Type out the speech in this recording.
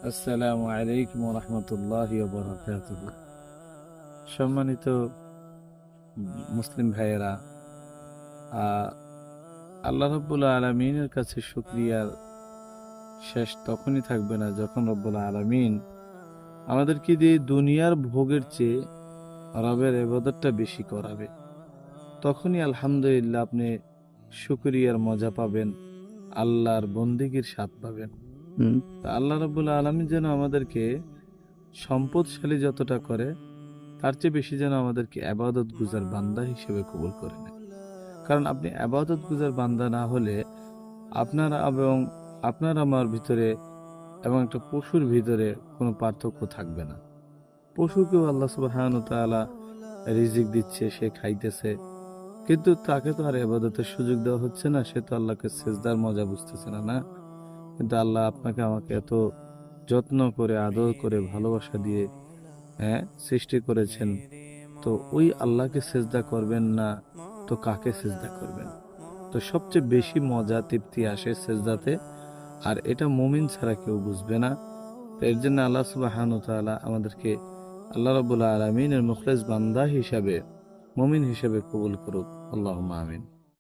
আসসালামু আলাইকুম রহমতুল্লাহ বারাকাতুহ। সম্মানিত মুসলিম ভাইয়েরা, আল্লাহ রব্বুল আলমিনের কাছে শুকরিয়ার শেষ তখনই থাকবে না যখন রব্বুল আলমিন আমাদেরকে দিয়ে দুনিয়ার ভোগের চেয়ে রবের ইবাদতটা বেশি করাবে। তখনই আলহামদুলিল্লাহ আপনি শুকরিয়ার মজা পাবেন, আল্লাহর বন্দেগীর স্বাদ পাবেন। তা আল্লাহ রব্বুল আলমিন যেন আমাদেরকে সম্পদশালী যতটা করে তার চেয়ে বেশি যেন আমাদেরকে আবাদত গুজার বান্দা হিসেবে কবুল করে নেয়। কারণ আপনি আবাদত গুজার বান্দা না হলে আপনার আমার ভিতরে এবং একটা পশুর ভিতরে কোনো পার্থক্য থাকবে না। পশুকেও আল্লাহ সুবহানাহু ওয়া তাআলা রিজিক দিচ্ছে, সে খাইতেছে, কিন্তু তাকে তো আর ইবাদতের সুযোগ দেওয়া হচ্ছে না, সে তো আল্লাহকে সেজদার মজা বুঝতেছে না। কিন্তু আল্লাহ আপনাকে আমাকে এত যত্ন করে, আদর করে, ভালোবাসা দিয়ে সৃষ্টি করেছেন, তো ওই আল্লাহকে সেজদা করবেন না তো কাকে সেজদা করবেন? তো সবচেয়ে বেশি মজা তৃপ্তি আসে সেজদাতে, আর এটা মুমিন ছাড়া কেউ বুঝবে না। তো এর জন্য আল্লাহ সুবহানাহু ওয়া তাআলা আমাদেরকে আল্লাহ রাব্বুল আলামিনের মুখলেস বান্দা হিসাবে, মুমিন হিসাবে কবুল করুক। আল্লাহুম্মা আমিন।